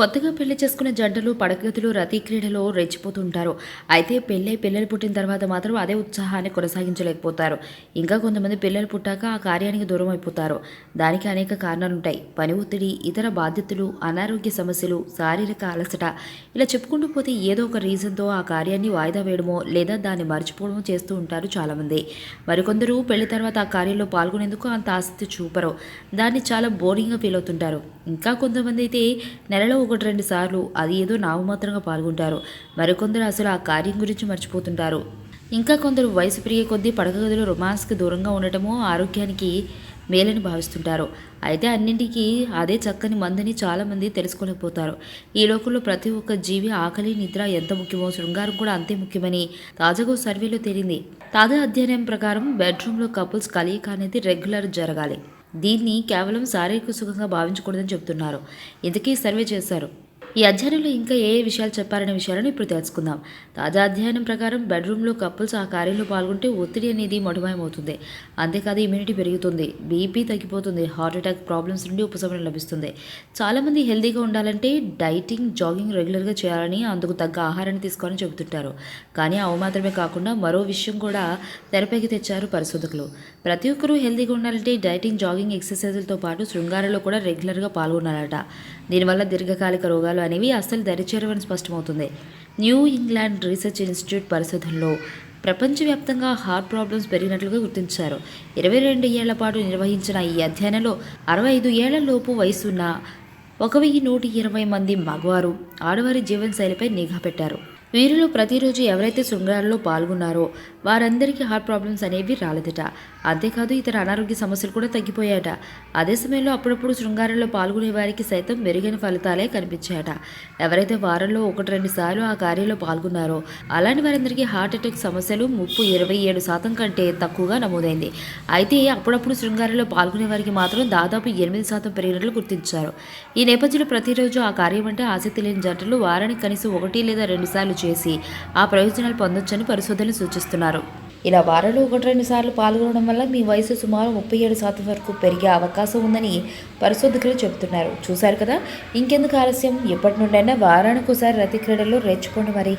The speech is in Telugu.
కొత్తగా పెళ్లి చేసుకునే జంటలు పడకగదులు రతి క్రీడలో రెచ్చిపోతుంటారు. అయితే పెళ్ళై పిల్లలు పుట్టిన తర్వాత మాత్రం అదే ఉత్సాహాన్ని కొనసాగించలేకపోతారు. ఇంకా కొంతమంది పిల్లలు పుట్టాక ఆ కార్యానికి దూరం అయిపోతారు. దానికి అనేక కారణాలుంటాయి. పని ఒత్తిడి, ఇతర బాధ్యతలు, అనారోగ్య సమస్యలు, శారీరక అలసట, ఇలా చెప్పుకుంటూ పోతే ఏదో ఒక రీజన్తో ఆ కార్యాన్ని వాయిదా వేయడమో లేదా దాన్ని మర్చిపోవడమో చేస్తూ ఉంటారు చాలామంది. మరికొందరు పెళ్లి తర్వాత ఆ కార్యంలో పాల్గొనేందుకు అంత ఆసక్తి చూపరు. దాన్ని చాలా బోరింగ్గా ఫీల్ అవుతుంటారు. ఇంకా కొంతమంది అయితే నెలలో 1-2 సార్లు అది ఏదో నామమాత్రంగా పాల్గొంటారు. మరికొందరు అసలు ఆ కార్యం గురించి మర్చిపోతుంటారు. ఇంకా కొందరు వయసు పెరిగే కొద్దీ పడక గదిలో రొమాన్స్కి దూరంగా ఉండటము ఆరోగ్యానికి మేలని భావిస్తుంటారు. అయితే అన్నింటికీ అదే చక్కని మందని చాలామంది తెలుసుకోలేకపోతారు. ఈ లోకంలో ప్రతి ఒక్క జీవి ఆకలి, నిద్ర ఎంత ముఖ్యమో శృంగారం కూడా అంతే ముఖ్యమని తాజాగా ఓ సర్వేలో తేలింది. తాజా అధ్యయనం ప్రకారం బెడ్రూమ్లో కపుల్స్ కలయిక అనేది రెగ్యులర్ జరగాలి. దీన్ని కేవలం శారీరక సుఖంగా భావించకూడదని చెబుతున్నారు. ఇంతకీ సర్వే చేశారు. ఈ అధ్యయనంలో ఇంకా ఏ విషయాలు చెప్పారనే విషయాలను ఇప్పుడు తెలుసుకుందాం. తాజా అధ్యయనం ప్రకారం బెడ్రూమ్లో కపుల్స్ ఆ కార్యంలో పాల్గొంటే ఒత్తిడి అనేది మటుమాయమవుతుంది. అంతేకాదు ఇమ్యూనిటీ పెరుగుతుంది, బీపీ తగ్గిపోతుంది, హార్ట్ అటాక్ ప్రాబ్లమ్స్ నుండి ఉపశమనం లభిస్తుంది. చాలామంది హెల్తీగా ఉండాలంటే డైటింగ్, జాగింగ్ రెగ్యులర్గా చేయాలని, అందుకు తగ్గ ఆహారాన్ని తీసుకోవాలని చెబుతుంటారు. కానీ అవి మాత్రమే కాకుండా మరో విషయం కూడా తెరపైకి తెచ్చారు పరిశోధకులు. ప్రతి ఒక్కరూ హెల్తీగా ఉండాలంటే డైటింగ్, జాగింగ్, ఎక్సర్సైజులతో పాటు శృంగారంలో కూడా రెగ్యులర్గా పాల్గొనాలట. దీనివల్ల దీర్ఘకాలిక రోగాలు అనేవి అస్సలు దరిచేరవని స్పష్టమవుతుంది. న్యూ ఇంగ్లాండ్ రీసెర్చ్ ఇన్స్టిట్యూట్ పరిశోధనలో ప్రపంచవ్యాప్తంగా హార్ట్ ప్రాబ్లమ్స్ పెరిగినట్లుగా గుర్తించారు. 22 ఏళ్ల పాటు నిర్వహించిన ఈ అధ్యయనంలో 65 ఏళ్ల లోపు వయసున్న 1120 మంది మగవారు, ఆడవారి జీవనశైలిపై నిఘా పెట్టారు. వీరిలో ప్రతిరోజు ఎవరైతే శృంగారంలో పాల్గొన్నారో వారందరికీ హార్ట్ ప్రాబ్లమ్స్ అనేవి రాలేదట. అంతేకాదు ఇతర అనారోగ్య సమస్యలు కూడా తగ్గిపోయాయట. అదే సమయంలో అప్పుడప్పుడు శృంగారంలో పాల్గొనే వారికి సైతం మెరుగైన ఫలితాలే కనిపించాయట. ఎవరైతే వారంలో 1-2 సార్లు ఆ కార్యంలో పాల్గొన్నారో అలాంటి వారందరికీ హార్ట్ అటాక్ సమస్యలు ముప్పు 27% కంటే తక్కువగా నమోదైంది. అయితే అప్పుడప్పుడు శృంగారంలో పాల్గొనే వారికి మాత్రం దాదాపు 8% పెరిగినట్లు గుర్తించారు. ఈ నేపథ్యంలో ప్రతిరోజు ఆ కార్యం అంటే ఆసక్తి లేని జంటలు వారానికి కనీసం 1 లేదా 2 సార్లు చేసి ఆ ప్రయోజనాలు పొందొచ్చని పరిశోధనలు సూచిస్తున్నారు. ఇలా వారంలో 1-2 సార్లు పాల్గొనడం వల్ల మీ వయసు సుమారు 37% వరకు పెరిగే అవకాశం ఉందని పరిశోధకులు చెబుతున్నారు. చూశారు కదా, ఇంకెందుకు ఆలస్యం? ఎప్పటి నుండైనా వారానికి ఒకసారి రతి క్రీడల్లో రెచ్చిపోండి మరి.